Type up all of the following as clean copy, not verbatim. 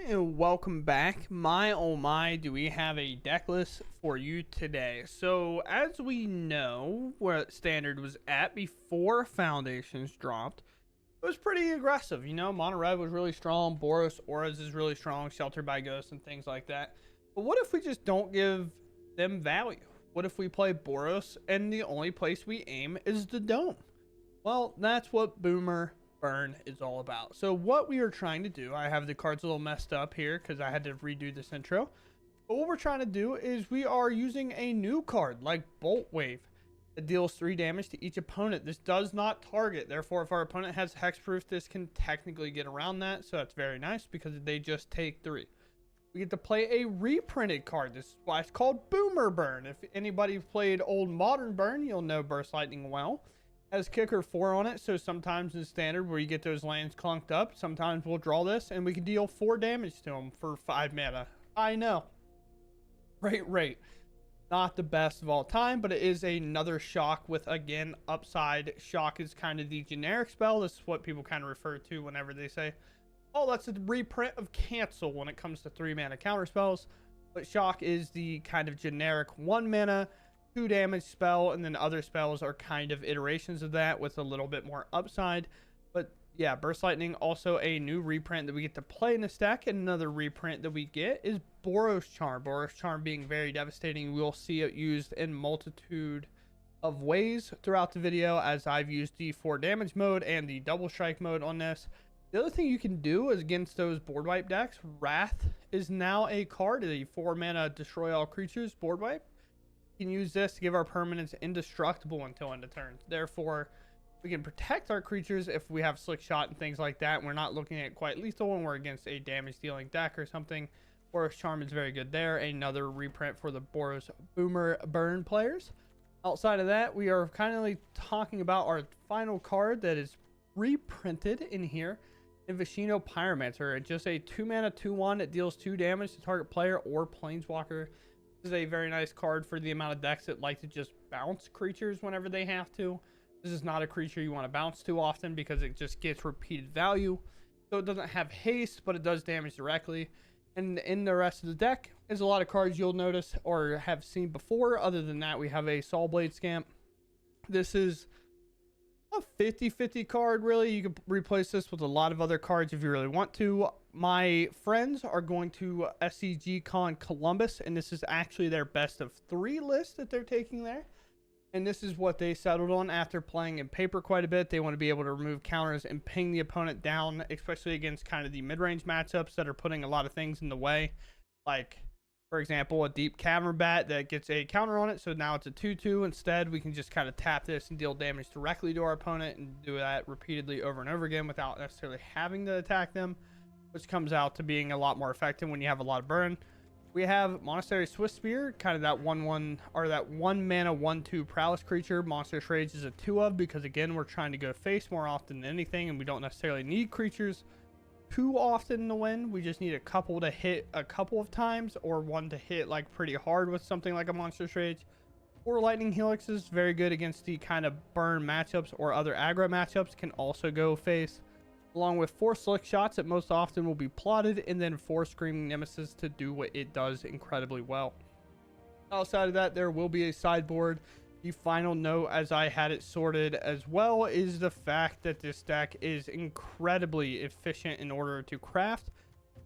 and welcome back. My oh my, do we have a deck list for you today. So as we know where standard was at before foundations dropped, it was pretty aggressive. You know, mono red was really strong, Boros auras is really strong, sheltered by ghosts and things like that. But what if we just don't give them value? What if we play Boros and the only place we aim is the dome? Well, that's what Boomer Burn is all about. So what we are trying to do, I have the cards a little messed up here because I had to redo this intro, but what we're trying to do is we are using a new card like Boltwave that deals 3 damage to each opponent. This does not target, therefore if our opponent has hexproof, this can technically get around that, so that's very nice because they just take 3. We get to play a reprinted card. This is why it's called Boomer Burn. If anybody's played old Modern Burn, you'll know Burst Lightning well. Has kicker 4 on it, so sometimes in standard where you get those lands clunked up, sometimes we'll draw this and we can deal 4 damage to them for 5 mana. I know, great rate, not the best of all time, but it is another shock with, again, upside. Shock is kind of the generic spell. This is what people kind of refer to whenever they say, oh, that's a reprint of cancel when it comes to 3 mana counter spells. But shock is the kind of generic 1 mana 2 damage spell, and then other spells are kind of iterations of that with a little bit more upside. But yeah, Burst Lightning, also a new reprint that we get to play in the stack, and another reprint that we get is Boros Charm. Boros Charm being very devastating. We'll see it used in multitude of ways throughout the video, as I've used the 4 damage mode and the double strike mode on this. The other thing you can do is against those board wipe decks, Wrath is now a card, a 4 mana destroy all creatures board wipe. We can use this to give our permanents indestructible until end of turn. Therefore, we can protect our creatures if we have Slickshot and things like that. We're not looking at quite lethal when we're against a damage dealing deck or something. Boros Charm is very good there. Another reprint for the Boros Boomer Burn players. Outside of that, we are kind of talking about our final card that is reprinted in here. Viashino Pyromancer. Just a 2 mana 2/1 that deals 2 damage to target player or planeswalker. This is a very nice card for the amount of decks that like to just bounce creatures whenever they have to. This is not a creature you want to bounce too often because it just gets repeated value. So it doesn't have haste, but it does damage directly. And in the rest of the deck is a lot of cards you'll notice or have seen before. Other than that, we have a Sawblade Scamp. This is a 50-50 card, really. You can replace this with a lot of other cards if you really want to. My friends are going to SCG Con Columbus, and this is actually their best of 3 list that they're taking there. And this is what they settled on after playing in paper quite a bit. They want to be able to remove counters and ping the opponent down, especially against kind of the mid-range matchups that are putting a lot of things in the way. Like, for example, a Deep Cavern Bat that gets a counter on it, so now it's a 2/2. Instead, we can just kind of tap this and deal damage directly to our opponent and do that repeatedly over and over again without necessarily having to attack them, which comes out to being a lot more effective when you have a lot of burn. We have Monastery Swiftspear, kind of that 1/1 or that 1 mana 1/2 prowess creature. Monstrous Rage is a 2 of because, again, we're trying to go face more often than anything, and we don't necessarily need creatures too often to win. We just need a couple to hit a couple of times, or one to hit like pretty hard with something like a Monstrous Rage. Or Lightning Helix is very good against the kind of burn matchups, or other aggro matchups can also go face, along with 4 slick shots that most often will be plotted, and then 4 Screaming Nemesis to do what it does incredibly well. Outside of that, there will be a sideboard. The final note, as I had it sorted as well, is the fact that this deck is incredibly efficient in order to craft.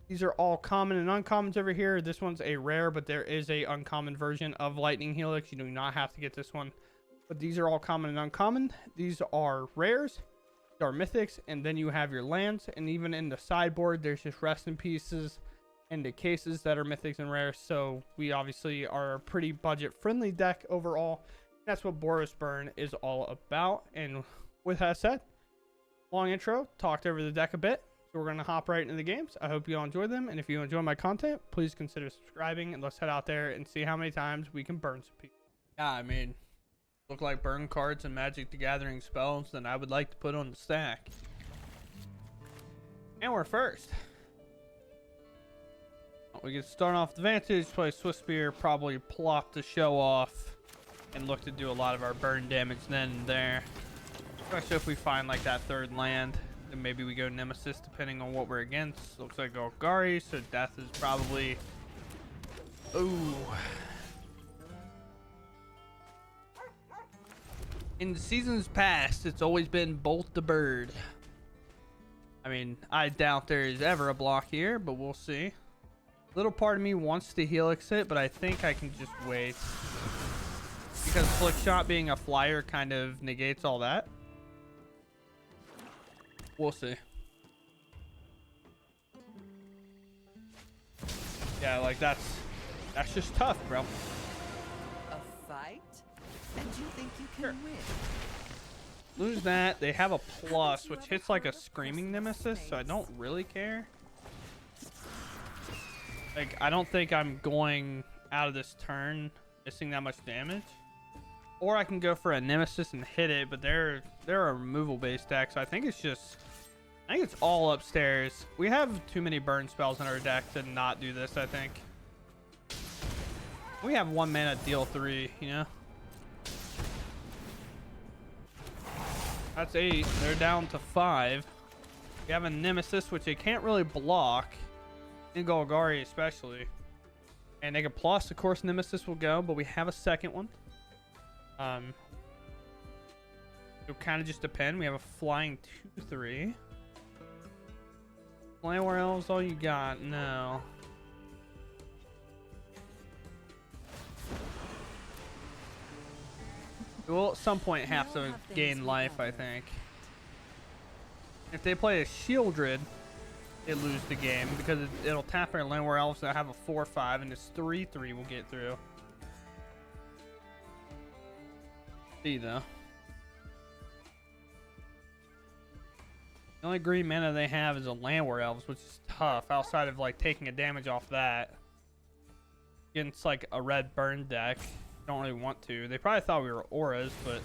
These are all common and uncommons over here. This one's a rare, but there is a uncommon version of Lightning Helix. You do not have to get this one, but these are all common and uncommon. These are rares, these are mythics, and then you have your lands. And even in the sideboard, there's just rest in pieces and the cases that are mythics and rares. So we obviously are a pretty budget friendly deck overall. That's what Boros Burn is all about. And with that said, long intro, talked over the deck a bit, so we're going to hop right into the games. I hope you all enjoy them, and if you enjoy my content, please consider subscribing, and let's head out there and see how many times we can burn some people. Yeah, I mean, look like burn cards and Magic the Gathering spells that I would like to put on the stack. And we're first. We can start off the Vantage, play Swiftspear, probably plop the show off, and look to do a lot of our burn damage then and there, especially if we find like that 3rd land. And maybe we go Nemesis depending on what we're against. Looks like Golgari, so death is probably... Ooh. In seasons past, it's always been Bolt the Bird. I mean, I doubt there is ever a block here, but we'll see. Little part of me wants to Helix it, but I think I can just wait. Because Slickshot being a flyer kind of negates all that. We'll see. Yeah, like that's just tough, bro. A fight? And you think you can win? Lose that. They have a plus, which hits like a Screaming Nemesis, so I don't really care. Like, I don't think I'm going out of this turn missing that much damage. Or I can go for a Nemesis and hit it, but they're a removal-based deck, so I think it's all upstairs. We have too many burn spells in our deck to not do this, I think. We have 1 mana deal 3, you know? That's 8. They're down to 5. We have a Nemesis, which they can't really block. In Golgari especially. And they can plus, of course, Nemesis will go, but we have a second one. It'll kind of just depend. We have a flying 2/3. Flameware Elves, all you got? No. We'll at some point have to gain life, I think. If they play a Shieldred, they lose the game because it'll tap our Landware Elves that have a 4/5, and this 3/3 will get through. See though. The only green mana they have is a Landware Elves, which is tough outside of like taking a damage off that. Against like a red burn deck. Don't really want to. They probably thought we were auras, but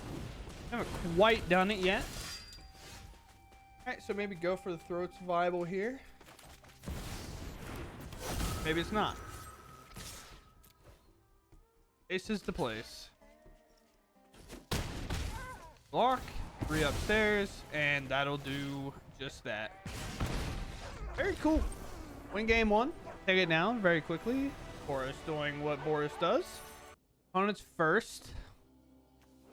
haven't quite done it yet. Alright, so maybe go for the throat survival here. Maybe it's not. Ace is the place. Block, 3 upstairs, and that'll do just that. Very cool. Win game 1. Take it down very quickly. Boros doing what Boros does. Opponents first.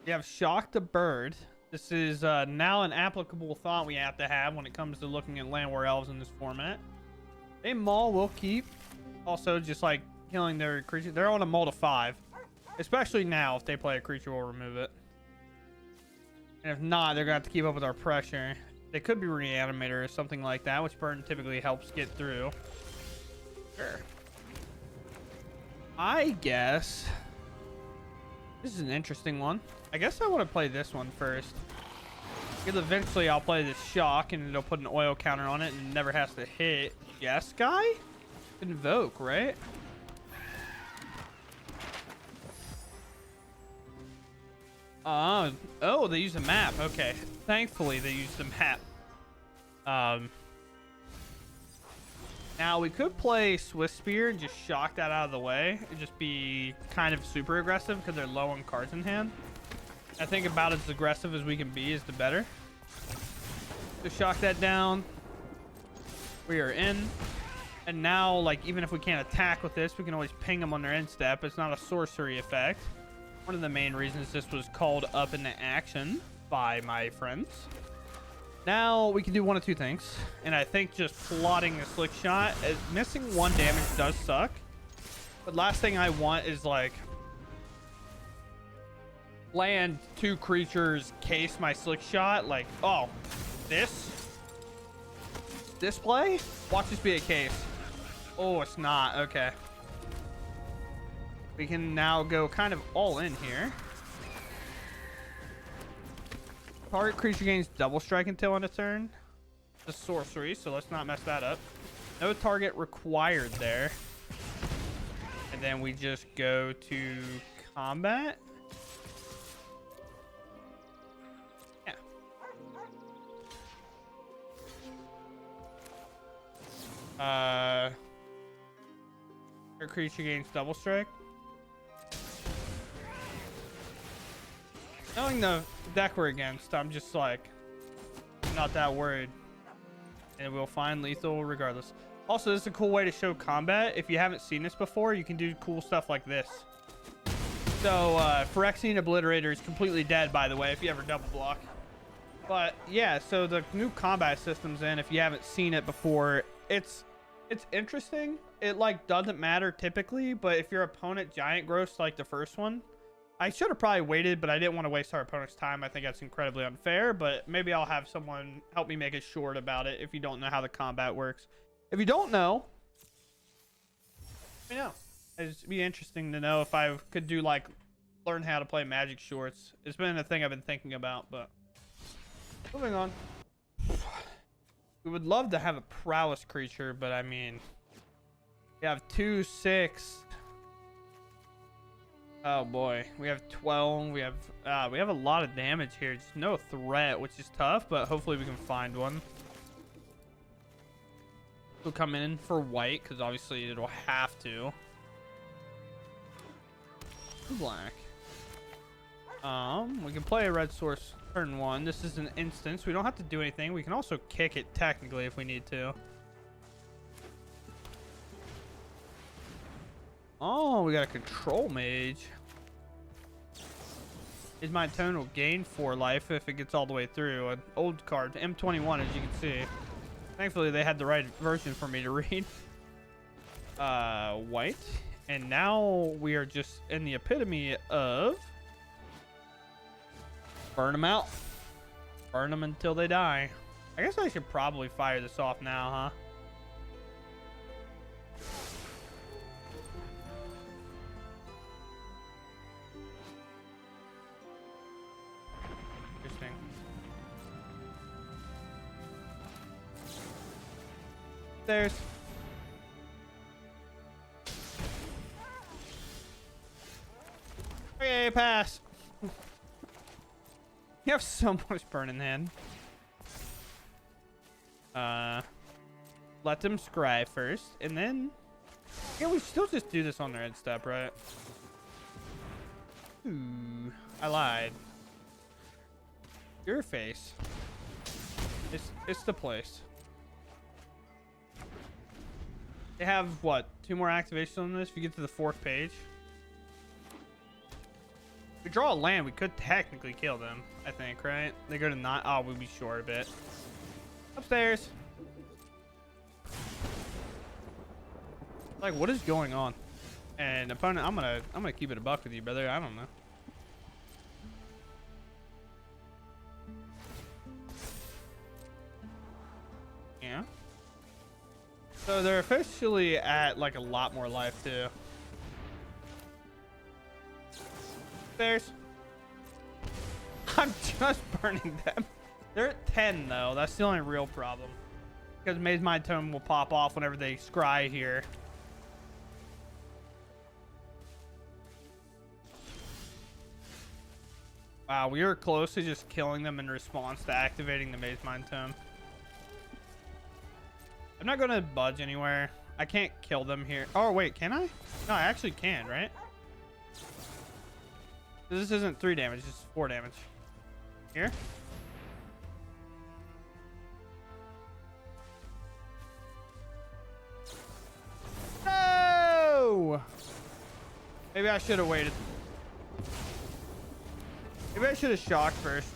We have Shock the Bird. This is now an applicable thought we have to have when it comes to looking at Landware Elves in this format. They maul will keep. Also, just like killing their creature. They're on a maul to 5. Especially now, if they play a creature, we'll remove it. And if not, they're going to have to keep up with our pressure. They could be Reanimator or something like that, which burn typically helps get through. Sure. I guess... This is an interesting one. I guess I want to play this one first. Because eventually I'll play this Shock and it'll put an oil counter on it and it never has to hit. Yes, guy? Invoke, right? Oh, they use a map. Okay. Thankfully, they used the map. Now, we could play Swiftspear and just shock that out of the way. It'd just be kind of super aggressive because they're low on cards in hand. I think about as aggressive as we can be is the better. So shock that down. We are in. And now, like, even if we can't attack with this, we can always ping them on their end step. It's not a sorcery effect. One of the main reasons this was called up into action by my friends. Now we can do one of two things, and I think just plotting a slick shot, missing 1 damage does suck, but last thing I want is like land 2 creatures, case my slick shot, like, oh, this play, watch this be a case. Oh, it's not. Okay, we can now go kind of all in here. Target creature gains double strike until end of turn. It's a sorcery, so let's not mess that up. No target required there. And then we just go to combat. Yeah. Target creature gains double strike. Knowing the deck we're against, I'm just like not that worried. and we'll find lethal regardless. Also, this is a cool way to show combat. If you haven't seen this before, you can do cool stuff like this. So, Phyrexian Obliterator is completely dead, by the way, if you ever double block. But, yeah, so the new combat system's in. If you haven't seen it before, it's interesting. It, like, doesn't matter typically, but if your opponent giant growths like the first one, I should have probably waited, but I didn't want to waste our opponent's time. I think that's incredibly unfair, but maybe I'll have someone help me make it short about it if you don't know how the combat works. If you don't know, let me know. It'd be interesting to know if I could do, like, learn how to play Magic shorts. It's been a thing I've been thinking about, but moving on. We would love to have a prowess creature, but I mean, we have 2, 6. Oh boy, we have 12. We have a lot of damage here. Just no threat, which is tough, but hopefully we can find one. We'll come in for white because obviously it'll have to. Black. We can play a red source turn 1. This is an instance. We don't have to do anything. We can also kick it technically if we need to. Oh, we got a control mage. His mind tone will gain 4 life if it gets all the way through. An old card, M21, as you can see. Thankfully, they had the right version for me to read. White. And now we are just in the epitome of burn them out. Burn them until they die. I guess I should probably fire this off now, huh? Interesting. There's... Okay, pass. You have so much burn in hand. Let them scry first, and then... Yeah, we still just do this on their end step, right? Ooh, I lied. Your face. It's the place. They have, what, 2 more activations on this if you get to the 4th page? If we draw a land, we could technically kill them, I think, right? They go to 9. Oh, we'll be short a bit. Upstairs. Like, what is going on? And opponent, I'm gonna keep it a buck with you, brother. I don't know. Yeah. So they're officially at like a lot more life too. There's. I'm just burning them. They're at 10 though. That's the only real problem. Because Maze Mind Tome will pop off whenever they scry here. Wow, we were close to just killing them in response to activating the Maze Mind Tome. I'm not going to budge anywhere. I can't kill them here. Oh, wait, can I? No, I actually can, right? This isn't 3 damage, it's 4 damage. Here. No! Maybe I should have waited. Maybe I should have shocked first.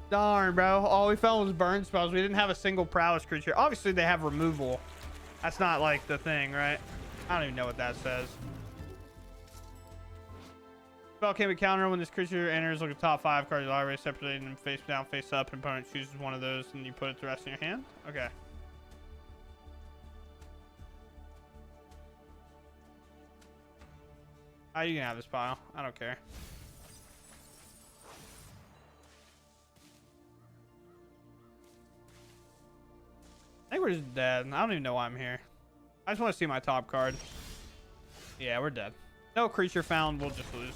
Darn, bro. All we found was burn spells. We didn't have a single prowess creature. Obviously, they have removal. That's not like the thing, right? I don't even know what that says. Spell can be countered when this creature enters. Look at top 5 cards already separated and face down, face up. And opponent chooses one of those, and you put it to the rest in your hand. Okay. Oh, you can have this pile. I don't care. I think we're just dead. I don't even know why I'm here. I just want to see my top card. Yeah, we're dead. No creature found. We'll just lose.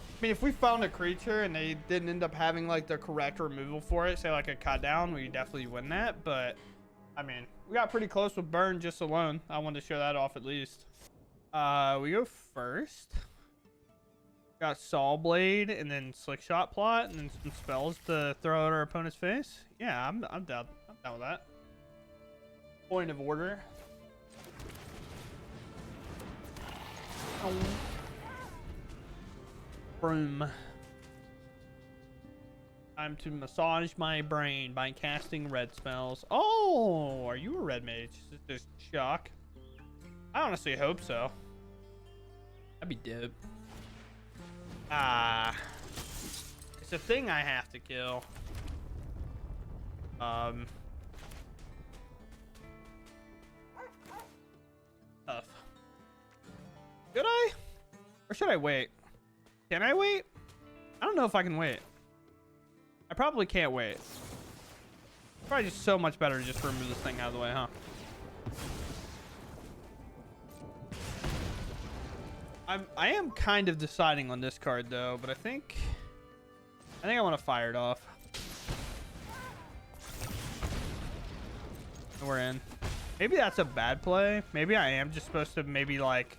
I mean, if we found a creature and they didn't end up having like the correct removal for it, say like a cut down, we definitely win that. But I mean, we got pretty close with burn just alone. I wanted to show that off at least. We go first. Got Sawblade and then Slickshot plot and then some spells to throw at our opponent's face. Yeah, I'm down. I'm down with that. Point of order. Oh. Broom. Time to massage my brain by casting red spells. Oh, are you a red mage? Is it just shock? I honestly hope so. That'd be dope. Ah, it's a thing I have to kill. Tough. Should I? Or should I wait? Can I wait? I don't know if I can wait. I probably can't wait. Probably just so much better to just remove this thing out of the way, huh? I am kind of deciding on this card though, but I think I want to fire it off. We're in. Maybe that's a bad play. Maybe I am just supposed to maybe like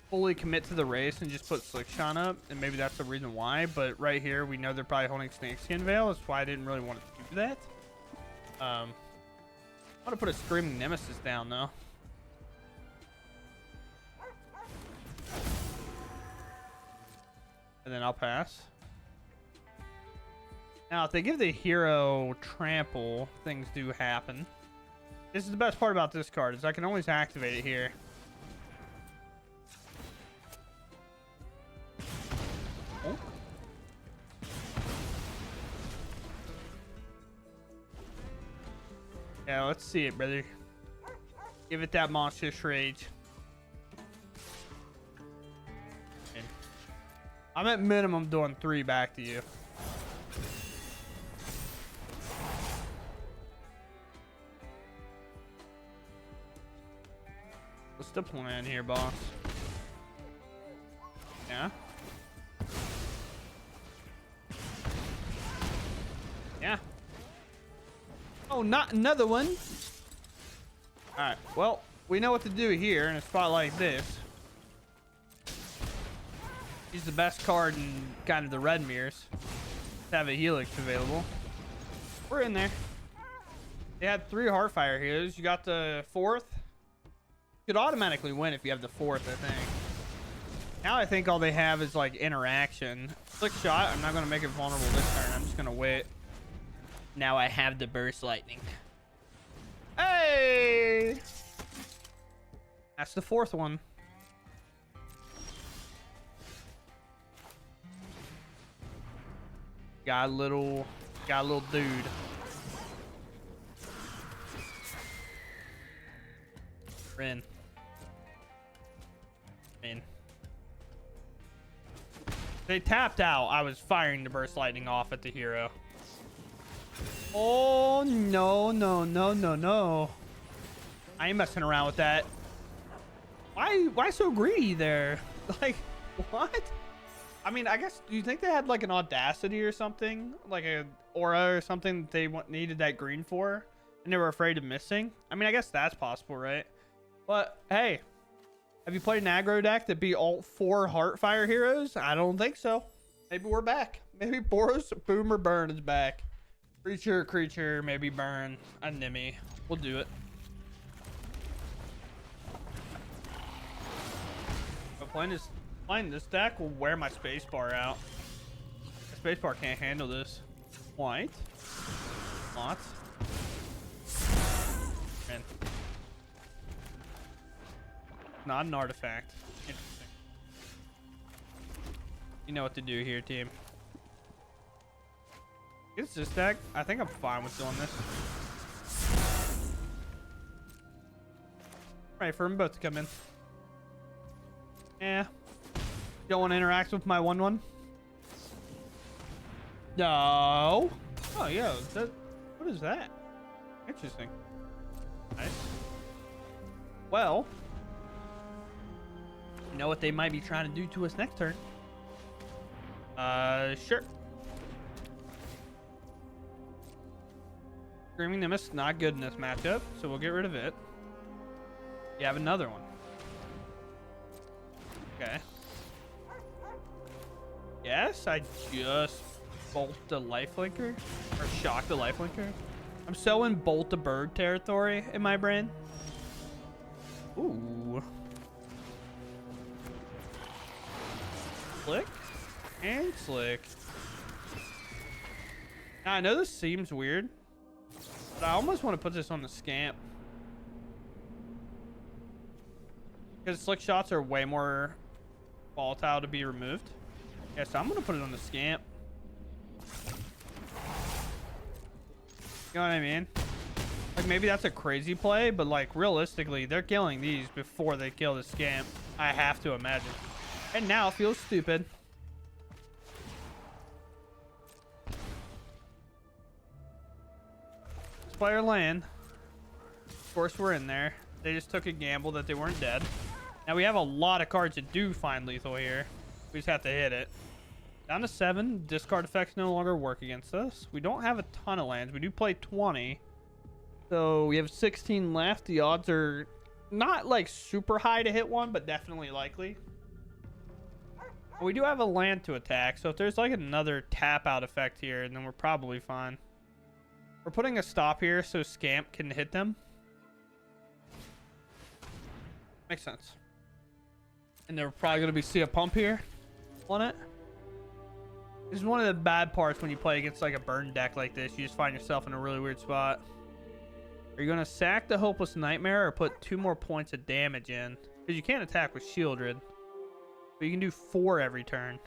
fully commit to the race and just put Slickshot up, and maybe that's the reason why. But right here, we know they're probably holding Snakeskin Veil. That's why I didn't really want to do that. I want to put a Screaming Nemesis down though. And then I'll pass. Now, if they give the hero trample, things do happen. This is the best part about this card, is I can always activate it here. Oh. Yeah, let's see it, brother. Give it that Monstrous Rage. I'm at minimum doing 3 back to you. What's the plan here, boss? Yeah? Yeah. Oh, not another one. Alright, well, we know what to do here in a spot like this. He's the best card in kind of the red mirrors to have a Helix available. We're in there. They had 3 Heartfire heroes. You got the 4th. You could automatically win if you have the 4th, I think. Now I think all they have is like interaction. Slickshot, I'm not going to make it vulnerable this turn. I'm just going to wait. Now I have the Burst Lightning. Hey! That's the 4th one. Got a little dude. Rin. They tapped out. I was firing the Burst Lightning off at the hero. Oh, no, no, no, no, no. I ain't messing around with that. Why so greedy there? Like, what? I mean, I guess, do you think they had like an Audacity or something? Like a aura or something that they needed that green for? And they were afraid of missing? I mean, I guess that's possible, right? But, hey, have you played an aggro deck that beat all 4 Heartfire heroes? I don't think so. Maybe we're back. Maybe Boros Boomer Burn is back. Creature, maybe burn a Nimi. We'll do it. But playing this deck will wear my spacebar out. The spacebar can't handle this. White. Lots. Man. Not an artifact. Interesting. You know what to do here, team. It's this deck. I think I'm fine with doing this. Right, for them both to come in. Yeah. Don't want to interact with my 1/1? No. Oh, yeah. What is that? Interesting. Nice. Well, you know what they might be trying to do to us next turn? Sure. Screaming Nemesis, not good in this matchup, so we'll get rid of it. You have another one. Okay. Yes, I just bolt the lifelinker or shock the lifelinker. I'm so in bolt the bird territory in my brain. Ooh. Slick and slick. Now, I know this seems weird, but I almost want to put this on the scamp. Because slick shots are way more volatile to be removed. Yeah, so I'm going to put it on the scamp. You know what I mean? Like, maybe that's a crazy play, but, like, realistically, they're killing these before they kill the scamp. I have to imagine. And now it feels stupid. Let's play our land. Of course, we're in there. They just took a gamble that they weren't dead. Now, we have a lot of cards that do find lethal here. We just have to hit it. Down to 7. Discard effects no longer work against us. We don't have a ton of lands. We do play 20. So we have 16 left. The odds are not like super high to hit one, but definitely likely. We do have a land to attack. So if there's like another tap out effect here, then we're probably fine. We're putting a stop here so Scamp can hit them. Makes sense. And they're probably going to see a pump here on it. This is one of the bad parts when you play against like a burn deck like this. You just find yourself in a really weird spot. Are you going to sack the Hopeless Nightmare or put 2 more points of damage in? Because you can't attack with Shieldred. But you can do 4 every turn.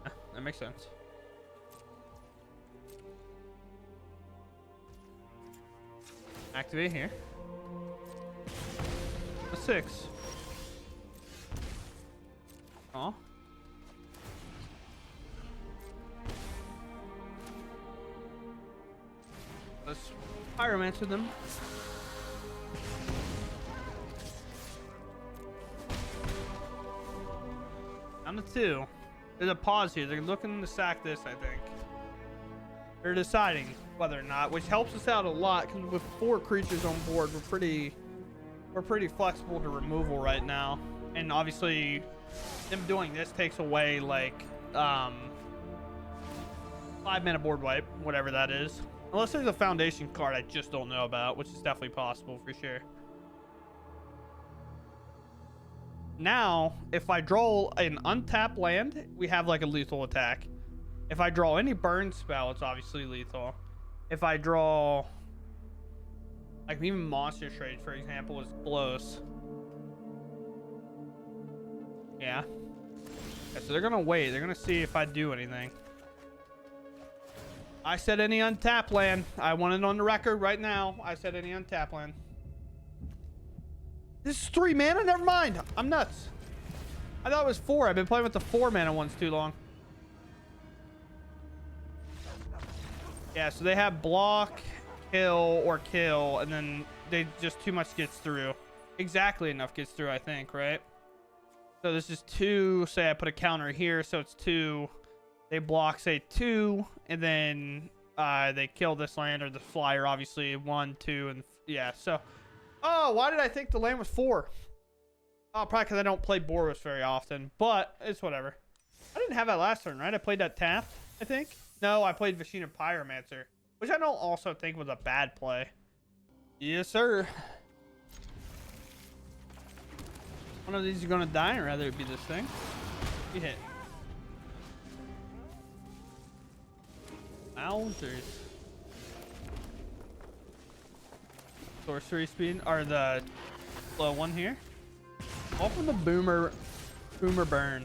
That makes sense. Activate here. A 6. Aw. Let's Pyromancer them. Down to 2. There's a pause here. They're looking to sack this, I think. They're deciding whether or not, which helps us out a lot because with 4 creatures on board, we're pretty flexible to removal right now. And obviously, them doing this takes away like 5-mana board wipe, whatever that is. Unless there's a foundation card I just don't know about, which is definitely possible for sure. Now, if I draw an untapped land, we have like a lethal attack. If I draw any burn spell, it's obviously lethal. If I draw, like even Monstrous Rage, for example, is close. Yeah. Okay, so they're gonna wait. They're gonna see if I do anything. I said any untapped land. I want it on the record right now. I said any untapped land. This is 3 mana? Never mind. I'm nuts. I thought it was 4. I've been playing with the 4 mana ones too long. Yeah, so they have block, kill, or kill, and then they just too much gets through. Exactly enough gets through, I think, right? So this is 2. Say I put a counter here, so it's 2. They block, say 2, and then they kill this land or the flyer, obviously 1, 2, and yeah. So, oh, why did I think the land was 4? Oh, probably because I don't play Boros very often, but it's whatever. I didn't have that last turn, right? I played that tapped, I think. No, I played Viashino Pyromancer, which I don't also think was a bad play. Yes, sir. One of these is gonna die, or rather it be this thing. You hit. Wowzers. Sorcery speed, or the low one here. Welcome to Boomer Burn.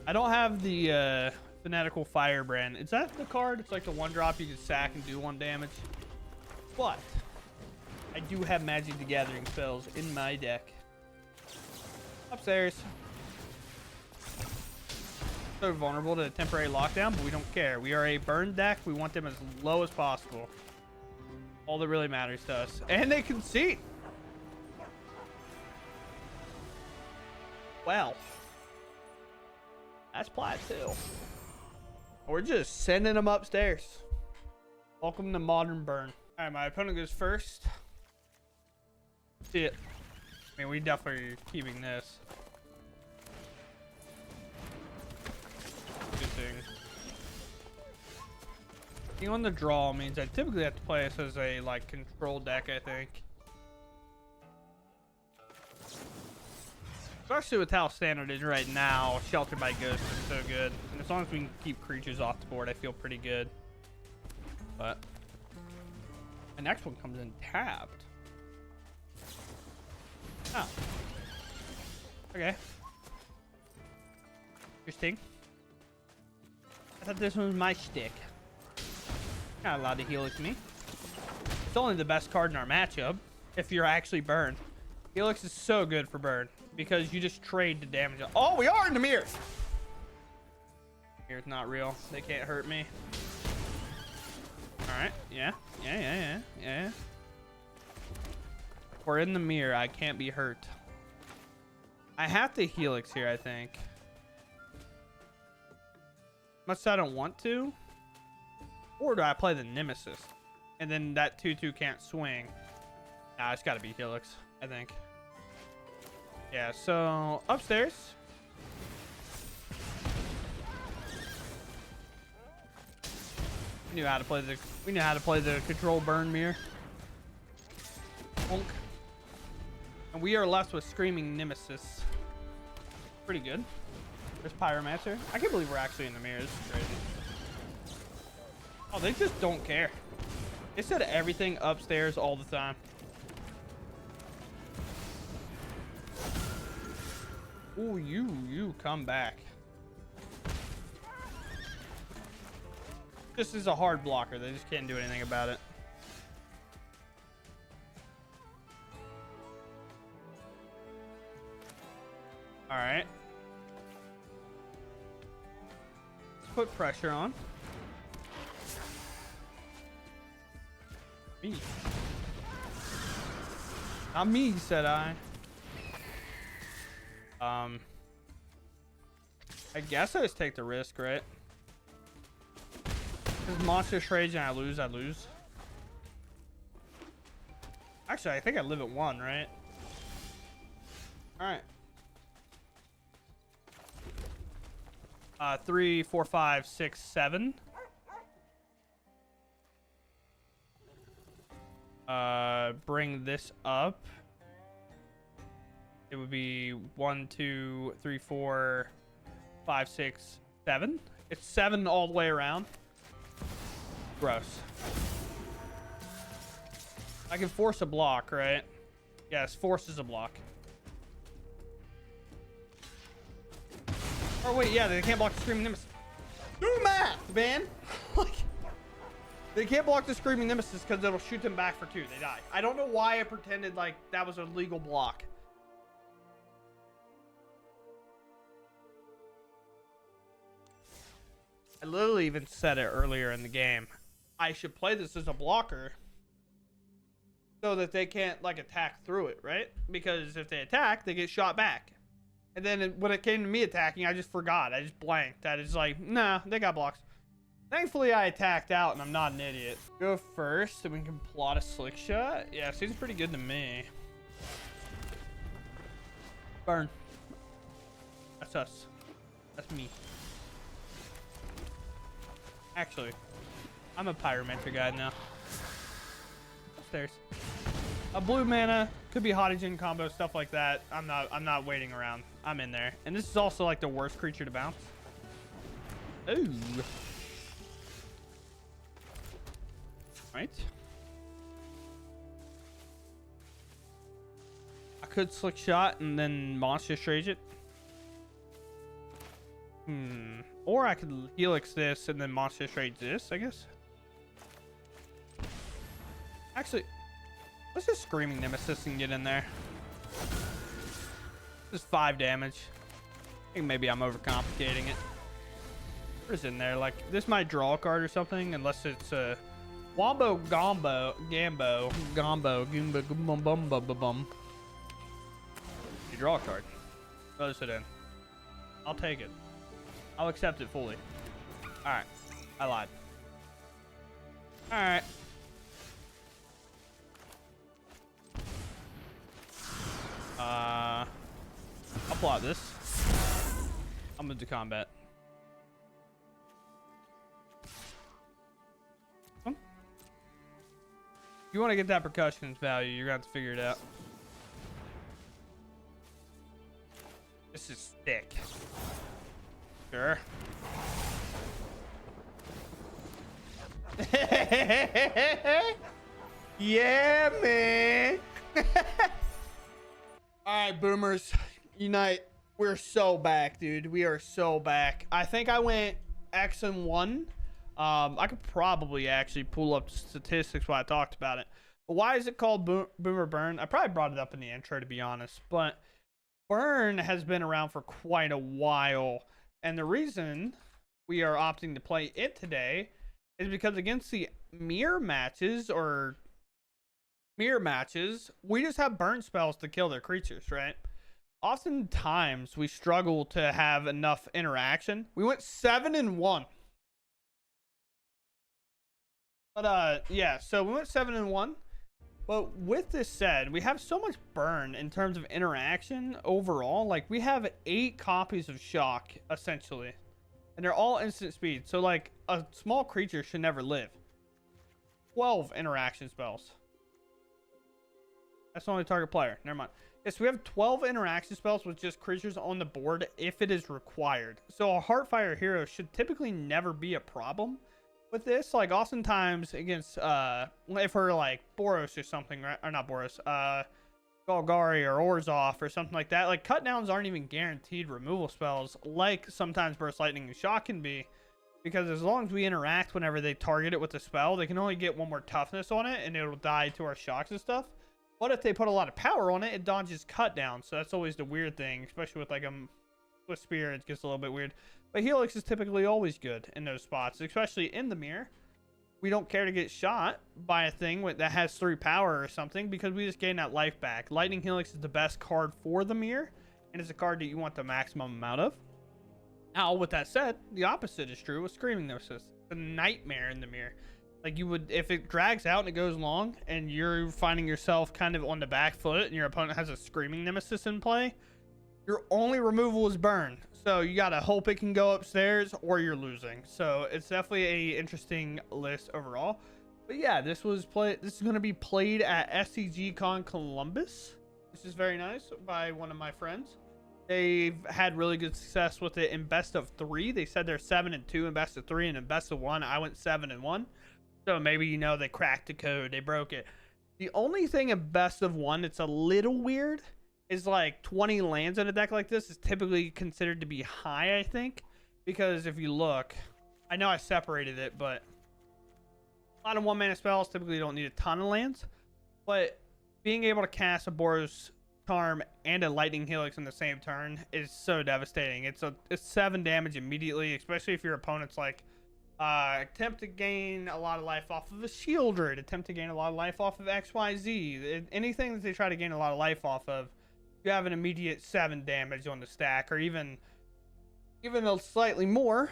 I don't have the Fanatical Firebrand. Is that the card? It's like the 1-drop you can sack and do 1 damage. But I do have Magic the Gathering spells in my deck. Upstairs. So vulnerable to temporary lockdown, but we don't care. We are a burn deck. We want them as low as possible. All that really matters to us. And they concede. Well, that's plat too. We're just sending them upstairs. Welcome to Modern Burn. All right, my opponent goes first. See it. I mean, we definitely are keeping this. interesting. Being on the draw means I typically have to play this as a like control deck, I think. Especially with how standard is right now, Sheltered by Ghost is so good. And as long as we can keep creatures off the board, I feel pretty good. But the next one comes in tapped. Oh. Okay. Interesting. I thought this one was my stick. Not allowed to Helix me. It's only the best card in our matchup if you're actually burned. Helix is so good for burn because you just trade the damage. Oh, we are in the mirror. Mirror's not real. They can't hurt me. All right. Yeah. We're in the mirror. I can't be hurt. I have to Helix here, I think. Much as I don't want to. Or do I play the Nemesis? And then that 2/2 can't swing. Nah, it's got to be Helix, I think. Yeah, so upstairs. We knew how to play the control burn mirror. Bonk. And we are left with Screaming Nemesis. Pretty good. There's Pyromancer. I can't believe we're actually in the mirror. This is crazy. Oh, they just don't care. They said everything upstairs all the time. Ooh, you come back. This is a hard blocker. They just can't do anything about it. All right. Let's put pressure on. Me. Not me, said I. I guess I just take the risk, right? If Monstrous Rage and I lose, I lose. Actually, I think I live at 1, right? All right. 3, 4, 5, 6, 7. Bring this up. It would be 1, 2, 3, 4, 5, 6, 7. It's 7 all the way around. Gross. I can force a block, right? Yes, force is a block. Oh wait, yeah, they can't block the Screaming Nemesis. Do math, man. Like, they can't block the Screaming Nemesis because it'll shoot them back for 2. They die. I don't know why I pretended like that was a legal block. I literally even said it earlier in the game. I should play this as a blocker so that they can't like attack through it, right? Because if they attack, they get shot back. And then when it came to me attacking, I just forgot. I just blanked. I was like, nah, they got blocks. Thankfully, I attacked out and I'm not an idiot. Go first and we can plot a Slickshot. Yeah, seems pretty good to me. Burn. That's us. That's me. Actually, I'm a Pyromancer guy now. Upstairs. A blue mana, could be Hottigen combo, stuff like that. I'm not waiting around. I'm in there. And this is also like the worst creature to bounce. Ooh. Right. I could Slickshot and then Monstrous Rage it. Or I could Helix this and then Monstrous Rage this, I guess. Actually, let's just Screaming Nemesis and get in there. Just 5 damage. I think maybe I'm overcomplicating it. What is in there? Like, this might draw a card or something, unless it's a Wombo Gombo Gambo Gombo Goomba Goomba Bum Bum Bum Bum. You draw a card. Throw it in. I'll take it. I'll accept it fully. Alright. I lied. Alright. I'll plot this. I'm into combat. you want to get that percussion's value, you're going to have to figure it out. This is thick. Sure. Yeah, man. All right, boomers, unite. We're so back, dude. We are so back. I think I went X and 1. I could probably actually pull up statistics while I talked about it. But why is it called Boomer Burn? I probably brought it up in the intro, to be honest. But Burn has been around for quite a while. And the reason we are opting to play it today is because against the mirror matches, we just have burn spells to kill their creatures, right? Oftentimes, we struggle to have enough interaction. We went 7 and 1. But, yeah, so we went 7 and 1. But with this said, we have so much burn in terms of interaction overall. Like, we have 8 copies of Shock, essentially. And they're all instant speed. So, like, a small creature should never live. 12 interaction spells. That's the only target player. Never mind. Yes, we have 12 interaction spells with just creatures on the board if it is required. So a Heartfire hero should typically never be a problem with this. Like, oftentimes against, if we're like Boros or something, right? Or not Boros, Golgari or Orzhov or something like that. Like, cut downs aren't even guaranteed removal spells like sometimes Burst Lightning and Shock can be. Because as long as we interact whenever they target it with the spell, they can only get 1 more toughness on it and it'll die to our shocks and stuff. But if they put a lot of power on it, it dodges cut down. So that's always the weird thing, especially with like a Swiftspear, it gets a little bit weird. But Helix is typically always good in those spots, especially in the mirror. We don't care to get shot by a thing that has 3 power or something because we just gain that life back. Lightning Helix is the best card for the mirror, and it's a card that you want the maximum amount of. Now, with that said, the opposite is true with Screaming Nemesis. It's a nightmare in the mirror. Like, you would, if it drags out and it goes long and you're finding yourself kind of on the back foot and your opponent has a Screaming Nemesis in play, your only removal is burn. So you got to hope it can go upstairs or you're losing. So it's definitely a interesting list overall. But yeah, this is going to be played at SCG-Con Columbus. This is very nice by one of my friends. They've had really good success with it in best of 3. They said they're 7 and 2 in best of 3, and in best of 1, I went 7 and 1. So maybe, you know, they cracked the code, they broke it. The only thing in best of 1 that's a little weird is like 20 lands in a deck like this is typically considered to be high, I think. Because if you look, I know I separated it, but a lot of 1-mana spells typically don't need a ton of lands. But being able to cast a Boros Charm and a Lightning Helix in the same turn is so devastating. It's 7 damage immediately, especially if your opponent's like attempt to gain a lot of life off of a Shieldred, attempt to gain a lot of life off of XYZ. Anything that they try to gain a lot of life off of, you have an immediate 7 damage on the stack, or even a slightly more.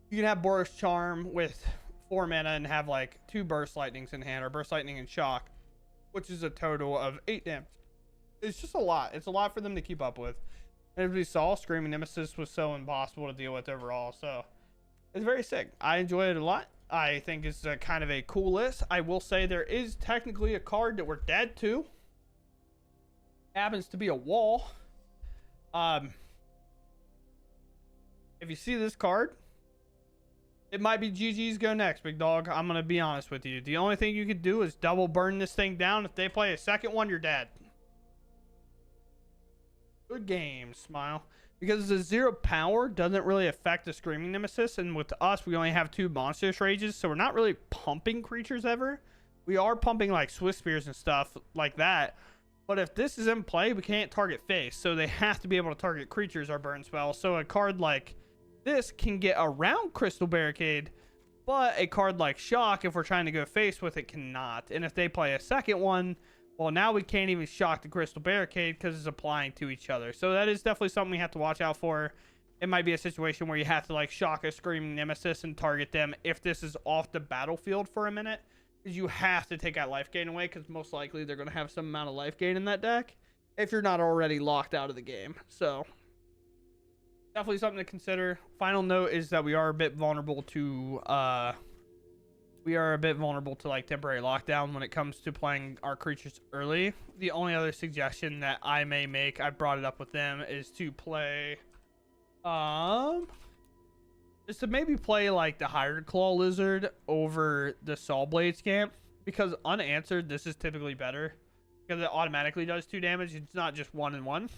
You can have Boros Charm with 4 mana and have like 2 Burst Lightnings in hand, or Burst Lightning and Shock, which is a total of 8 damage. It's just a lot. It's a lot for them to keep up with. And as we saw, Screaming Nemesis was so impossible to deal with overall, so it's very sick. I enjoy it a lot. I think it's a kind of a cool list. I will say there is technically a card that we're dead to. Happens to be a wall. If you see this card, it might be GG's go next, big dog. I'm going to be honest with you. The only thing you could do is double burn this thing down. If they play a second one, you're dead. Good game, Smile. Because the 0 power doesn't really affect the Screaming Nemesis, and with us, we only have 2 Monstrous Rages, so we're not really pumping creatures ever. We are pumping like Swiftspears and stuff like that, but if this is in play, we can't target face, so they have to be able to target creatures or burn spells. So a card like this can get around Crystal Barricade, but a card like Shock, if we're trying to go face with it, cannot. And if they play a second one, well, now we can't even shock the Crystal Barricade because it's applying to each other. So that is definitely something we have to watch out for. It might be a situation where you have to like shock a Screaming Nemesis and target them if this is off the battlefield for a minute. Because you have to take that life gain away, because most likely they're going to have some amount of life gain in that deck if you're not already locked out of the game. So definitely something to consider. Final note is that we are a bit vulnerable to we are a bit vulnerable to like temporary lockdown when it comes to playing our creatures early. The only other suggestion that I may make, I brought it up with them, is to play is to maybe play like the Hybrid Claw Lizard over the Sawblade Scamp, because unanswered this is typically better because it automatically does 2 damage. It's not just 1 and 1.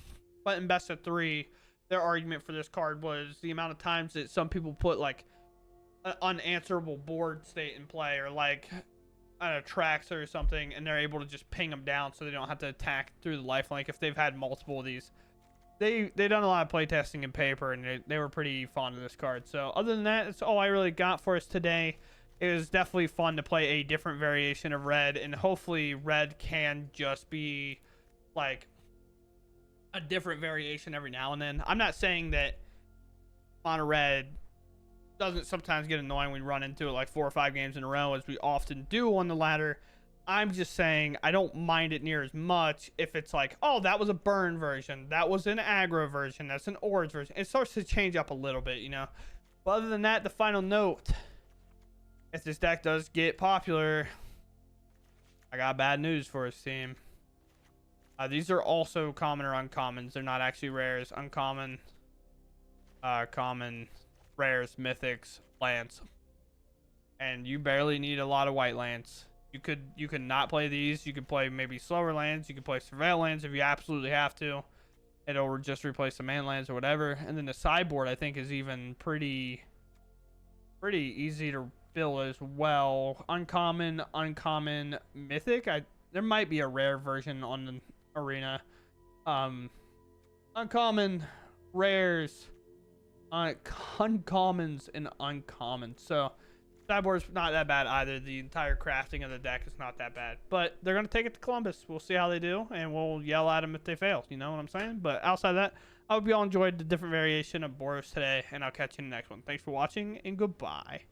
But in best of 3, their argument for this card was the amount of times that some people put like an unanswerable board state in play, or like a Traxer or something, and they're able to just ping them down so they don't have to attack through the lifelink if they've had multiple of these. They done a lot of playtesting in paper, and they were pretty fond of this card. So other than that, that's all I really got for us today. It was definitely fun to play a different variation of red, and hopefully red can just be like a different variation every now and then. I'm not saying that mono red doesn't sometimes get annoying when we run into it like 4 or 5 games in a row, as we often do on the ladder. I'm just saying I don't mind it near as much if it's like, oh, that was a burn version, that was an aggro version, that's an orange version. It starts to change up a little bit, you know. But other than that, the final note: if this deck does get popular, I got bad news for his team. These are also common or uncommons. They're not actually rares. Uncommon, common, rares, mythics, lands. And you barely need a lot of white lands. You could not play these. You could play maybe slower lands. You could play surveil lands if you absolutely have to. It'll just replace the man lands or whatever. And then the sideboard, I think, is even pretty easy to fill as well. Uncommon, mythic. There might be a rare version on the arena. Uncommon, rares, uncommons, and uncommon. So sideboard's not that bad either. The entire crafting of the deck is not that bad. But they're going to take it to Columbus. We'll see how they do, and we'll yell at them if they fail. You know what I'm saying? But outside of that, I hope you all enjoyed the different variation of Boros today, and I'll catch you in the next one. Thanks for watching, and goodbye.